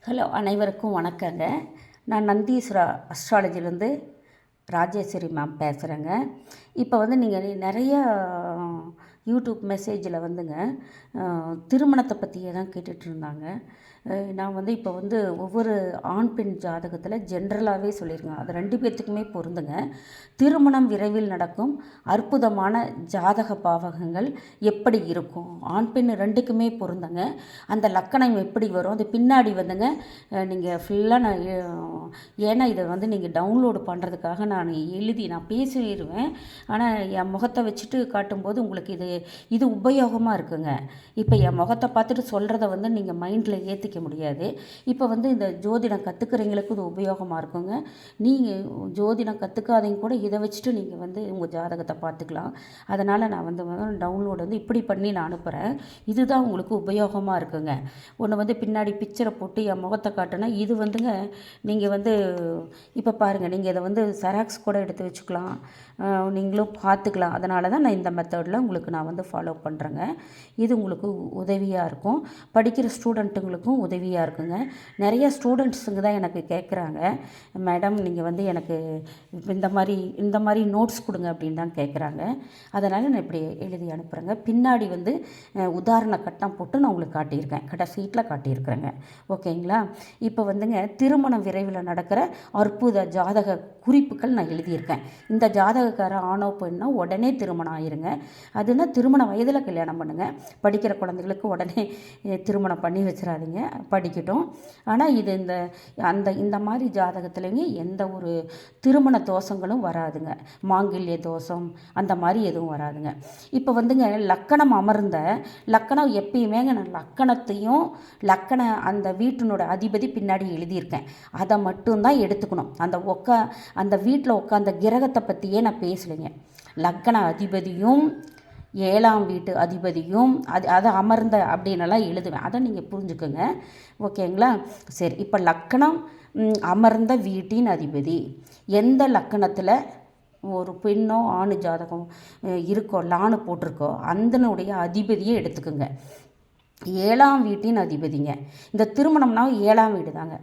Hello, அனைவருக்கும் வணக்கங்க. நான் நந்தீஸ்வரா அஸ்ட்ராலஜிலேருந்து ராஜேஸ்வரி மேம் பேசுகிறேங்க. இப்போ நீங்கள் நிறைய யூடியூப் மெசேஜில் திருமணத்தை பற்றியே தான் கேட்டுட்ருந்தாங்க. நான் இப்போ ஒவ்வொரு ஆண் பெண் ஜாதகத்தில் ஜென்ரலாகவே சொல்லியிருக்கேன். அது 2 பேர்த்துக்குமே பொருந்துங்க. திருமணம் விரைவில் நடக்கும் அற்புதமான ஜாதக பாவகங்கள் எப்படி இருக்கும், ஆண் பெண் 2க்குமே பொருந்துங்க. அந்த லக்கணம் எப்படி வரும், அது பின்னாடி நீங்கள் ஃபுல்லாக ஏன்னா இதை நீங்கள் டவுன்லோடு பண்ணுறதுக்காக நான் பேசிடுவேன். ஆனால் என் முகத்தை வச்சுட்டு காட்டும்போது உங்களுக்கு இது உபயோகமாக இருக்குங்க. இப்போ என் முகத்தை பார்த்துட்டு சொல்கிறத நீங்கள் மைண்டில் ஏற்றிக்க முடியாது. இப்போ இந்த ஜோதிடம் கற்றுக்கிறவங்களுக்கு இது உபயோகமாக இருக்குங்க. நீங்கள் ஜோதிடம் கற்றுக்காதீங்க கூட இதை வச்சுட்டு நீங்கள் உங்கள் ஜாதகத்தை பார்த்துக்கலாம். அதனால் நான் டவுன்லோடு இப்படி பண்ணி நான் அனுப்புகிறேன். இதுதான் உங்களுக்கு உபயோகமாக இருக்குங்க. ஒன்று பின்னாடி பிக்சரை போட்டு என் முகத்தை காட்டினா இது நீங்கள் இப்போ பாருங்கள், நீங்கள் இதை செராக்ஸ் கூட எடுத்து வச்சுக்கலாம், நீங்களும் பார்த்துக்கலாம். அதனால தான் நான் இந்த மெத்தடில் உங்களுக்கு நான் ஃபாலோ பண்ணுறேங்க. இது உங்களுக்கு உதவியாக இருக்கும். படிக்கிற ஸ்டூடெண்ட்டுங்களுக்கும் உதவியாக இருக்குங்க. நிறைய ஸ்டூடெண்ட்ஸுங்க தான் எனக்கு கேட்குறாங்க, மேடம் நீங்கள் எனக்கு இந்த மாதிரி நோட்ஸ் கொடுங்க அப்படின்னு தான் கேட்குறாங்க. அதனால் நான் இப்படி எழுதி அனுப்புகிறேங்க. பின்னாடி உதாரண கட்டம் போட்டு நான் உங்களுக்கு காட்டியிருக்கேன், கடைசீட்டில் காட்டியிருக்கிறேங்க. ஓகேங்களா? இப்போ திருமணம் விரைவில் நடக்கிற அற்புத ஜாதக குறிப்புகள் நான் எழுதியிருக்கேன். இந்த ஜாதகக்கார ஆணோ பெண்ணோ உடனே திருமணம் ஆயிருங்க. அதுனா திருமண வயதில் கல்யாணம் பண்ணுங்கள். படிக்கிற குழந்தைகளுக்கு உடனே திருமணம் பண்ணி வச்சிடாதீங்க, படிக்கட்டும். ஆனால் இது இந்த மாதிரி ஜாதகத்துலேங்க எந்த ஒரு திருமண தோஷங்களும் வராதுங்க. மாங்கல்ய தோஷம் அந்த மாதிரி எதுவும் வராதுங்க. இப்போ லக்கணம் அமர்ந்த லக்கணம் எப்பயுமேங்க நான் லக்கணத்தையும் அந்த வீட்டினோட அதிபதி பின்னாடி எழுதியிருக்கேன். அதை மட்டும்தான் எடுத்துக்கணும். அந்த வீட்டில் உட்காந்த கிரகத்தை பற்றியே நான் பேசலைங்க. லக்கண அதிபதியும் 7ஆம் வீட்டு அதிபதியும் அதை அமர்ந்த அப்படின்னலாம் எழுதுவேன். அதை நீங்கள் புரிஞ்சுக்கோங்க. ஓகேங்களா? சரி, இப்போ லக்கணம் அமர்ந்த வீட்டின் அதிபதி எந்த லக்கணத்தில் ஒரு பெண்ணோ ஆணு ஜாதகம் இருக்கோ, லானு போட்டிருக்கோ, அந்தனுடைய அதிபதியை எடுத்துக்கோங்க. 7ஆம் வீட்டின் அதிபதிங்க. இந்த திருமணம்னா 7ஆம் வீடு தாங்க.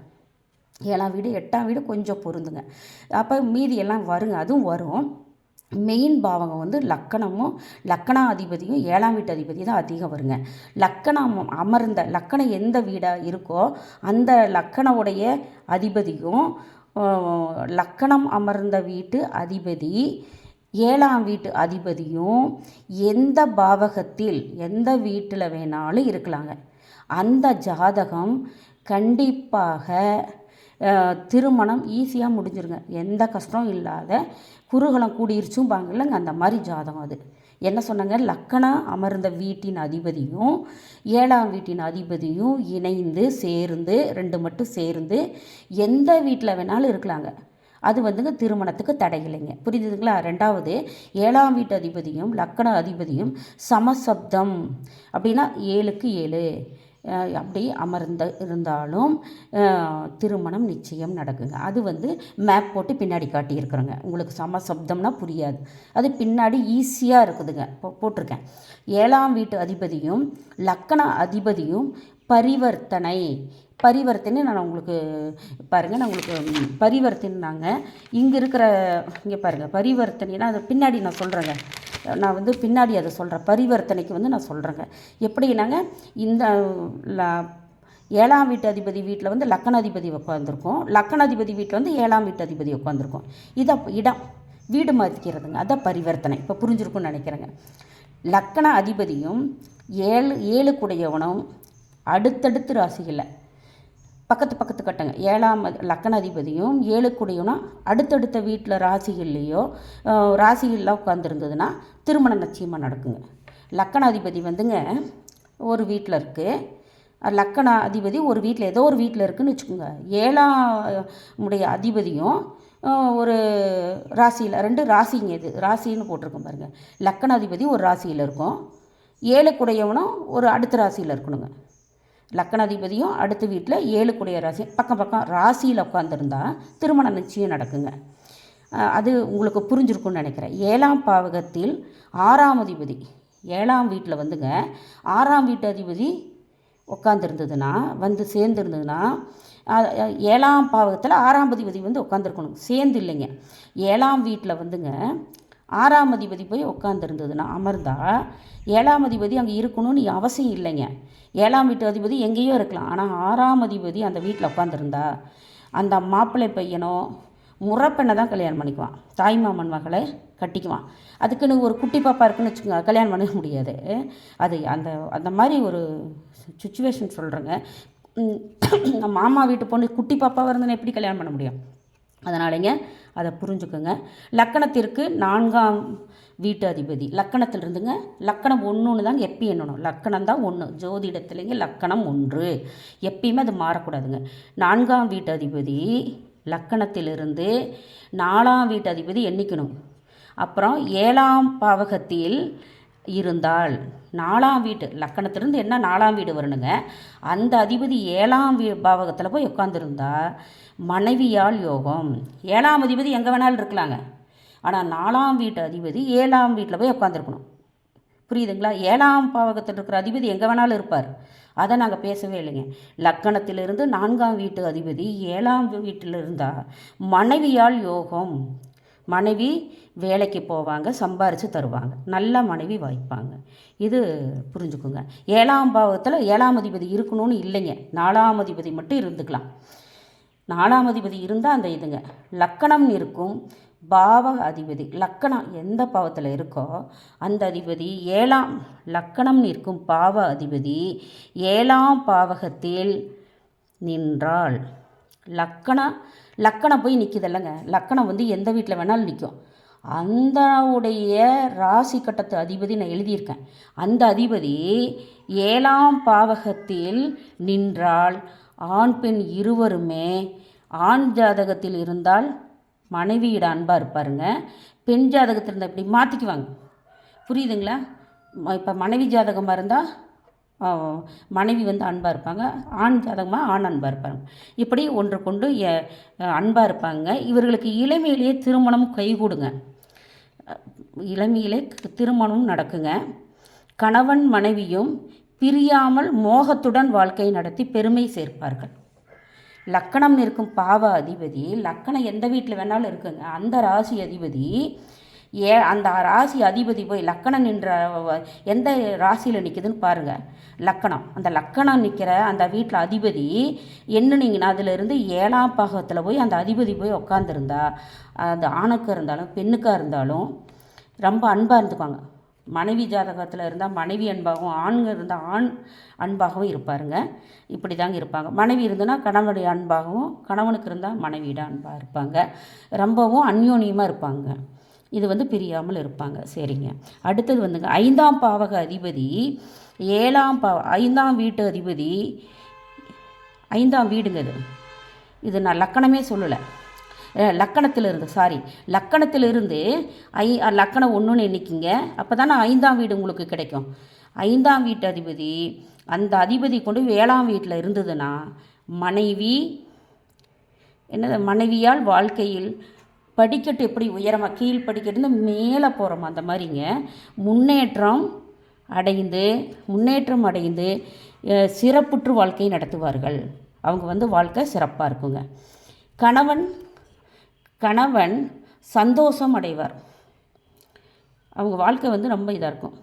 7ஆம் வீடு 8ஆம் வீடு கொஞ்சம் பொருந்துங்க. அப்போ மீதியெல்லாம் வருங்க, அதுவும் வரும். மெயின் பாவகம் லக்கணமும் லக்கணாதிபதியும் 7ஆம் வீட்டு அதிபதி தான் அதிகம் வருங்க. லக்கணம் அமர்ந்த லக்கணம் எந்த வீடாக இருக்கோ அந்த லக்கணவுடைய அதிபதியும் லக்கணம் அமர்ந்த வீட்டு அதிபதி 7ஆம் வீட்டு அதிபதியும் எந்த பாவகத்தில் எந்த வீட்டில் வேணாலும் இருக்கலாங்க. அந்த ஜாதகம் கண்டிப்பாக திருமணம் ஈஸியாக முடிஞ்சிருங்க. எந்த கஷ்டம் இல்லாத குருகலம் கூடிருச்சும் பாங்கலங்க, அந்த மாதிரி ஜாதகம். அது என்ன சொன்னாங்க, லக்கணம் அமர்ந்த வீட்டின் அதிபதியும் 7ஆம் வீட்டின் அதிபதியும் இணைந்து சேர்ந்து 2 மட்டும் சேர்ந்து எந்த வீட்டில் வேணாலும் இருக்கலாங்க. அது திருமணத்துக்கு தடையில்லைங்க. புரியுதுங்களா? 2வது 7ஆம் வீட்டு அதிபதியும் லக்கண அதிபதியும் சமசப்தம் அப்படின்னா 7க்கு 7 அப்படி இருந்தாலும் திருமணம் நிச்சயம் நடக்குங்க. அது மேப் போட்டு பின்னாடி காட்டியிருக்கிறோங்க. உங்களுக்கு சமசப்தம்னா புரியாது, அது பின்னாடி ஈஸியாக இருக்குதுங்க. போட்டிருக்கேன். 7ஆம் வீட்டு அதிபதியும் லக்கண அதிபதியும் பரிவர்த்தனை நான் உங்களுக்கு பாருங்கள், நான் உங்களுக்கு பரிவர்த்தனைனாங்க இங்கே இருக்கிற இங்கே பாருங்கள். பரிவர்த்தனைனா அது பின்னாடி நான் சொல்கிறேங்க. நான் பின்னாடி அதை சொல்கிறேன். பரிவர்த்தனைக்கு நான் சொல்கிறேங்க. எப்படின்னாங்க, இந்த 7ஆம் வீட்டு அதிபதி வீட்டில் லக்கணாதிபதி உட்காந்துருக்கும், லக்கணாதிபதி வீட்டில் 7ஆம் வீட்டு அதிபதி உட்காந்துருக்கும். இதை இடம் வீடு மாற்றிக்கிறதுங்க. அதான் பரிவர்த்தனை. இப்போ புரிஞ்சிருக்குன்னு நினைக்கிறேங்க. லக்கண அதிபதியும் 7 கூடையவனும் அடுத்தடுத்து ராசிகளில் பக்கத்து கட்டங்க. 7ஆம் லக்கணாதிபதியும் 7 கூடையவனும் அடுத்தடுத்த வீட்டில் ராசிகள்லேயோ ராசிகளில் உட்காந்துருந்ததுன்னா திருமணம் நிச்சயமாக நடக்குங்க. லக்கணாதிபதி ஒரு வீட்டில் இருக்குது, லக்கண அதிபதி ஒரு வீட்டில் ஏதோ ஒரு வீட்டில் இருக்குதுன்னு வச்சுக்கோங்க. 7ஆம் அதிபதியும் ஒரு ராசியில் 2 ராசிங்க. இது ராசின்னு போட்டிருக்கோம் பாருங்கள். லக்கணாதிபதி ஒரு ராசியில் இருக்கும், 7 கூடையவனும் ஒரு அடுத்த ராசியில் இருக்கணுங்க. லக்கணாதிபதியும் அடுத்த வீட்டில் 7 கூடிய ராசி பக்கம் ராசியில் உட்காந்துருந்தா திருமணம் நிச்சயம் நடக்குங்க. அது உங்களுக்கு புரிஞ்சிருக்குன்னு நினைக்கிறேன். 7ஆம் பாவகத்தில் 6ஆம் அதிபதி 7ஆம் வீட்டில் 6ஆம் வீட்டு அதிபதி உட்காந்துருந்ததுன்னா வந்து சேர்ந்துருந்ததுன்னா 7ஆம் பாவகத்தில் 6ஆம் அதிபதி வந்து உட்காந்துருக்கணும், சேர்ந்து இல்லைங்க. 7ஆம் வீட்டில் வந்துங்க 6ஆம் அதிபதி போய் உட்காந்துருந்ததுன்னா அமர்ந்தால் 7ஆம் அதிபதி அங்கே இருக்கணும்னு அவசியம் இல்லைங்க. 7ஆம் வீட்டு அதிபதி எங்கேயோ இருக்கலாம், ஆனால் 6ஆம் அதிபதி அந்த வீட்டில் உட்காந்துருந்தா அந்த மாப்பிள்ளை பையனோ முறப்பெண்ணை தான் கல்யாணம் பண்ணிக்குவான், தாய்மாமன் மகளை கட்டிக்குவான். அதுக்குன்னு ஒரு குட்டி பாப்பா இருக்குன்னு வச்சுக்கோங்க, கல்யாணம் பண்ண முடியாது. அது அந்த அந்த மாதிரி ஒரு சுச்சுவேஷன் சொல்கிறேங்க. மாமா வீட்டு பொண்ணு குட்டி பாப்பாவாக இருந்ததுன்னு எப்படி கல்யாணம் பண்ண முடியும்? அதனாலங்க அதை புரிஞ்சுக்கோங்க. லக்கணத்திற்கு 4ஆம் வீட்டு அதிபதி லக்கணத்திலிருந்துங்க, லக்கணம் 1 தாங்க எப்பயும் எண்ணணும். லக்கணம் தான் 1, ஜோதிடத்துலேங்க லக்கணம் 1, எப்பயுமே அது மாறக்கூடாதுங்க. 4ஆம் வீட்டு அதிபதி லக்கணத்திலிருந்து 4ஆம் வீட்டு அதிபதி எண்ணிக்கணும். அப்புறம் 7ஆம் பாவகத்தில் இருந்தால் 4ஆம் வீட்டு லக்கணத்திலிருந்து என்ன 4ஆம் வீடு வரணுங்க, அந்த அதிபதி 7ஆம் பாவகத்தில் போய் உட்காந்துருந்தா மனைவியால் யோகம். 7ஆம் அதிபதி எங்கே வேணாலும் இருக்கலாங்க, ஆனால் 4ஆம் வீட்டு அதிபதி 7ஆம் வீட்டில் போய் உட்காந்துருக்கணும். புரியுதுங்களா? 7ஆம் பாவகத்தில் இருக்கிற அதிபதி எங்கே வேணாலும் இருப்பார், அதை நாங்கள் பேசவே இல்லைங்க. லக்கணத்திலிருந்து 4ஆம் வீட்டு அதிபதி 7ஆம் வீட்டில் இருந்தால் மனைவியால் யோகம். மனைவி வேலைக்கு போவாங்க, சம்பாரித்து தருவாங்க, நல்ல மனைவி வாய்ப்பாங்க. இது புரிஞ்சுக்குங்க. 7ஆம் பாவத்தில் 7ஆம் அதிபதி இருக்கணும்னு இல்லைங்க, 4ஆம் அதிபதி மட்டும் இருந்துக்கலாம். 4ஆம் அதிபதி இருந்தால் அந்த இதுங்க. லக்கணம் இருக்கும் பாவக அதிபதி, லக்கணம் எந்த பாவத்தில் இருக்கோ அந்த அதிபதி 7ஆம் லக்கணம் நிற்கும் பாவ அதிபதி 7ஆம் பாவகத்தில் நின்றால் லக்கணம் போய் நிற்கிதில்லைங்க. லக்கணம் வந்து எந்த வீட்டில் வேணாலும் நிற்கும். அந்த உடைய ராசி கட்டத்து அதிபதி நான் எழுதியிருக்கேன். அந்த அதிபதி 7ஆம் பாவகத்தில் நின்றால் ஆண் பெண் இருவருமே, ஆண் ஜாதகத்தில் இருந்தால் மனைவியிட அன்பாக இருப்பாருங்க, பெண் ஜாதகத்தில் இருந்தால் இப்படி மாற்றிக்குவாங்க. புரியுதுங்களா? இப்போ மனைவி ஜாதகமாக இருந்தால் மனைவி வந்து அன்பாக இருப்பாங்க, ஆண் ஜாதகமாக ஆண் அன்பாக இருப்பாங்க, இப்படி ஒன்று கொண்டு அன்பாக இருப்பாங்க. இவர்களுக்கு இளமையிலேயே திருமணம் கைகூடுங்க, இளமையிலே திருமணம் நடக்குங்க. கணவன் மனைவியும் பிரியாமல் மோகத்துடன் வாழ்க்கை நடத்தி பெருமை சேர்ப்பார்கள். லக்கணம் இருக்கும் பாவ அதிபதி லக்கணம் எந்த வீட்டில் வேணாலும் இருக்குங்க, அந்த ராசி அதிபதி அந்த ராசி அதிபதி போய் லக்கணம் நின்ற எந்த ராசியில் நிற்குதுன்னு பாருங்கள். லக்கணம், அந்த லக்கணம் நிற்கிற அந்த வீட்டில் அதிபதி என்னன்னீங்கன்னா அதிலிருந்து 7ஆம் பாகத்தில் போய் அந்த அதிபதி போய் உட்காந்துருந்தா அது ஆணுக்காக இருந்தாலும் பெண்ணுக்காக இருந்தாலும் ரொம்ப அன்பாக இருந்துக்குவாங்க. மனைவி ஜாதகத்தில் இருந்தால் மனைவி அன்பாகவும், ஆண்கள் இருந்தால் ஆண் அன்பாகவும் இருப்பாருங்க. இப்படி தாங்க இருப்பாங்க. மனைவி இருந்ததுன்னா கணவனுடைய அன்பாகவும், கணவனுக்கு இருந்தால் மனைவியிட அன்பாக இருப்பாங்க, ரொம்பவும் அந்யோன்யமாக இருப்பாங்க. இது வந்து பிரியாமல் இருப்பாங்க. சரிங்க. அடுத்தது வந்துங்க 5ஆம் பாவக அதிபதி 5ஆம் வீட்டு அதிபதி 5ஆம் வீடுங்க. இது நான் லக்கணமே சொல்லலை, லக்கணத்திலிருந்து லக்கணம் 1ன்னு எண்ணிக்கிங்க, அப்போ தானே 5ஆம் வீடு உங்களுக்கு கிடைக்கும். 5ஆம் வீட்டு அதிபதி அந்த அதிபதி கொண்டு 7ஆம் வீட்டில் இருந்ததுன்னா மனைவியால் வாழ்க்கையில் படிக்கட்டு எப்படி உயரமாக கீழ் படிக்கட்டு மேலே போகிறோம் அந்த மாதிரிங்க முன்னேற்றம் அடைந்து சிறப்புற்று வாழ்க்கை நடத்துவார்கள். அவங்க வந்து வாழ்க்கை சிறப்பாக இருக்குங்க. கணவன் சந்தோஷம் அடைவார், அவங்க வாழ்க்கை வந்து ரொம்ப இதாக இருக்கும்.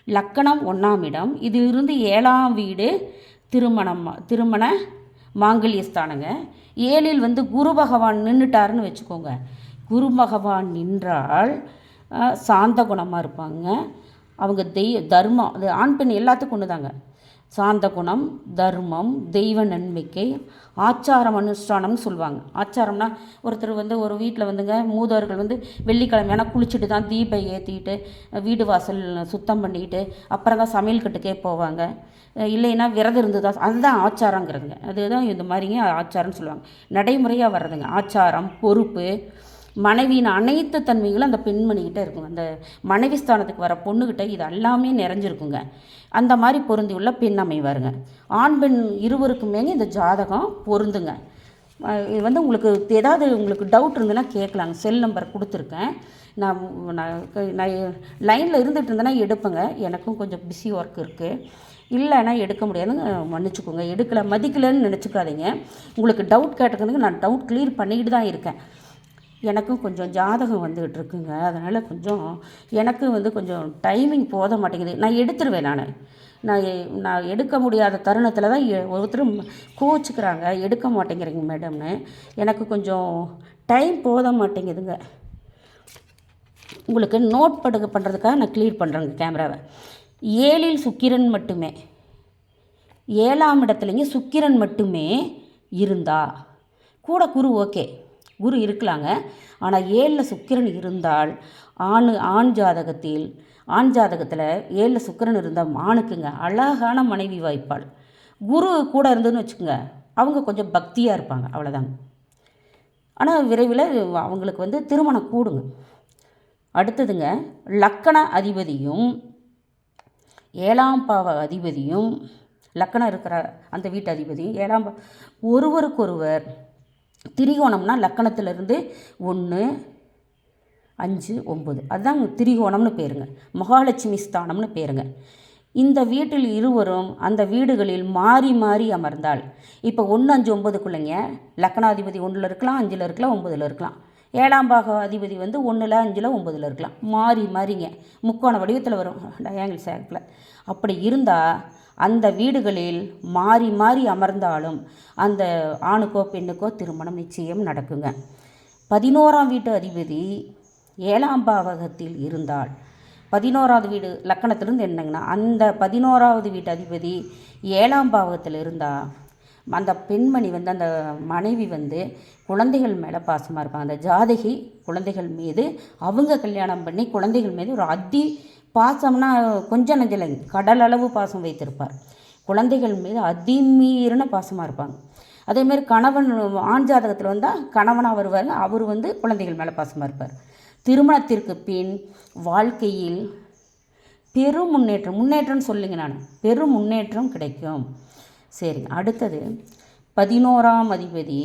லக்கணம் 1ஆம் இடம், இதிலிருந்து 7ஆம் வீடு திருமண மாங்கல்யஸ்தானங்க. 7இல் வந்து குரு பகவான் நின்றுட்டாருன்னு வச்சுக்கோங்க. குரு பகவான் நின்றால் சாந்த குணமாக இருப்பாங்க. அவங்க தர்மம், அது ஆண் பெண் எல்லாத்துக்கும் ஒன்று தாங்க. சாந்த குணம், தர்மம், தெய்வ நன்மைக்கை, ஆச்சாரம் அனுஷ்டானம்னு சொல்லுவாங்க. ஆச்சாரம்னா ஒருத்தர் வந்து ஒரு வீட்டில் வந்துங்க மூதவர்கள் வந்து வெள்ளிக்கிழமையான குளிச்சுட்டு தான் தீபம் ஏற்றிட்டு வீடு வாசல் சுத்தம் பண்ணிக்கிட்டு அப்புறம் தான் சமையல் கட்டுக்கே போவாங்க. இல்லைன்னா விரதம் இருந்து தான், அதுதான் ஆச்சாரங்கிறதுங்க. அதுதான் இந்த மாதிரிங்க ஆச்சாரம்னு சொல்லுவாங்க. நடைமுறையாக வர்றதுங்க ஆச்சாரம். பொறுப்பு, மனைவியின் அனைத்து தன்மைகளும் அந்த பெண்மணிக்கிட்ட இருக்குங்க. அந்த மனைவி ஸ்தானத்துக்கு வர பொண்ணுக்கிட்ட இது எல்லாமே நிறைஞ்சிருக்குங்க. அந்த மாதிரி பொருந்தியுள்ள பெண் அமைவாருங்க. ஆண் பெண் இருவருக்குமே இந்த ஜாதகம் பொருந்துங்க. இது வந்து உங்களுக்கு ஏதாவது டவுட் இருந்ததுன்னா கேட்கலாங்க. செல் நம்பர் கொடுத்துருக்கேன். நான் லைனில் இருந்துகிட்டு இருந்தேன்னா எடுப்பேங்க, எனக்கும் கொஞ்சம் பிஸி ஒர்க் இருக்குது. இல்லைன்னா எடுக்க முடியாதுங்க, மன்னிச்சுக்கோங்க. எடுக்கலை மதிக்கலைன்னு நினச்சிக்காதீங்க. உங்களுக்கு டவுட் கேட்டுக்கிறதுக்கு நான் டவுட் கிளியர் பண்ணிக்கிட்டு தான் இருக்கேன். எனக்கும் கொஞ்சம் ஜாதகம் வந்துக்கிட்டு இருக்குங்க. அதனால் கொஞ்சம் எனக்கு வந்து கொஞ்சம் டைமிங் போத மாட்டேங்குது. நான் எடுத்துருவேன். நான் எடுக்க முடியாத தருணத்தில் தான் ஒருத்தரும் கோச்சிக்கிறாங்க, எடுக்க மாட்டேங்கிறீங்க மேடம்னு. எனக்கு கொஞ்சம் டைம் போத மாட்டேங்குதுங்க. உங்களுக்கு நோட் பண்ணுறதுக்காக நான் கிளியர் பண்ணுறேங்க கேமராவை. 7ல் சுக்கிரன் மட்டுமே, 7ஆம் இடத்துலைங்க சுக்கிரன் மட்டுமே இருந்தா கூட குரு ஓகே, குரு இருக்கலாங்க. ஆனால் 7ல் சுக்கிரன் இருந்தால் ஆண் ஜாதகத்தில் 7ல் சுக்கிரன் இருந்தால் ஆணுக்குங்க அழகான மனைவி வாய்ப்பாள். குரு கூட இருந்ததுன்னு வச்சுக்கோங்க, அவங்க கொஞ்சம் பக்தியாக இருப்பாங்க, அவ்வளோதாங்க. ஆனால் விரைவில் அவங்களுக்கு வந்து திருமணம் கூடுங்க. அடுத்ததுங்க, லக்கண அதிபதியும் 7ஆம் பாவ அதிபதியும், லக்கணம் இருக்கிற அந்த வீட்டு அதிபதியும் 7ஆம் ஒருவருக்கொருவர் திரிகோணம்னா லக்கணத்திலிருந்து 1, 5, 9 அதுதான் திரிகோணம்னு பேருங்க. மகாலட்சுமி ஸ்தானம்னு பேருங்க. இந்த வீட்டில் இருவரும் அந்த வீடுகளில் மாறி மாறி அமர்ந்தால், இப்போ 1, 5, 9க்குள்ளேங்க லக்கணாதிபதி 1ல் இருக்கலாம், 5ல் இருக்கலாம், 9ல் இருக்கலாம். 7ஆம் பாக அதிபதி வந்து 1ல், 5ல், 9ல் இருக்கலாம். மாறி மாறிங்க முக்கோண வடிவத்தில் வரும், டயாங்கிள் ஷேப்பில். அப்படி இருந்தால் அந்த வீடுகளில் மாறி மாறி அமர்ந்தாலும் அந்த ஆணுக்கோ பெண்ணுக்கோ திருமணம் நிச்சயம் நடக்குங்க. 11ஆம் வீட்டு அதிபதி 7ஆம் பாவகத்தில் இருந்தால், 11வது வீடு லக்கணத்திலிருந்து என்னங்கன்னா, அந்த 11வது வீட்டு அதிபதி 7ஆம் பாவகத்தில் இருந்தால் அந்த பெண்மணி வந்து அந்த மனைவி வந்து குழந்தைகள் மேலே பாசமாக இருப்பாங்க. அந்த ஜாதகி குழந்தைகள் மீது அவங்க கல்யாணம் பண்ணி குழந்தைகள் மீது ஒரு பாசம்னா கொஞ்சம் நெஞ்சலை கடல் அளவு பாசம் வைத்திருப்பார். குழந்தைகள் மீது அதிமீறின பாசமாக இருப்பாங்க. அதேமாரி கணவன் ஆண் ஜாதகத்தில் வந்தால் கணவனாக வருவார், அவர் வந்து குழந்தைகள் மேலே பாசமாக இருப்பார். திருமணத்திற்கு பின் வாழ்க்கையில் பெரும் முன்னேற்றம்னு சொல்லுங்க, நான் பெரும் முன்னேற்றம் கிடைக்கும். சரி, அடுத்தது 11ஆம் அதிபதி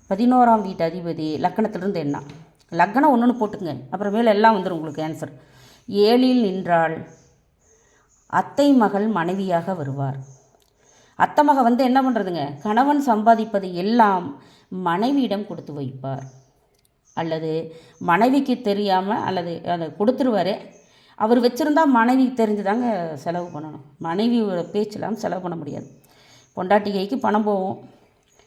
11ஆம் வீட்டு அதிபதி லக்கணத்திலிருந்து என்ன, லக்கணம் ஒன்று போட்டுங்க, அப்புறமேல எல்லாம் வந்துடும் உங்களுக்கு ஆன்சர். 7ல் நின்றால் அத்தை மகள் மனைவியாக வருவார். அத்தை மகள் வந்து என்ன பண்ணுறதுங்க, கணவன் சம்பாதிப்பது எல்லாம் மனைவியிடம் கொடுத்து வைப்பார். அல்லது மனைவிக்கு தெரியாமல் அல்லது அதை கொடுத்துருவார். அவர் வச்சுருந்தா மனைவி தெரிஞ்சுதாங்க செலவு பண்ணணும். மனைவியோட பேச்செல்லாம் செலவு பண்ண முடியாது. பொண்டாட்டிகைக்கு பணம் போகும்,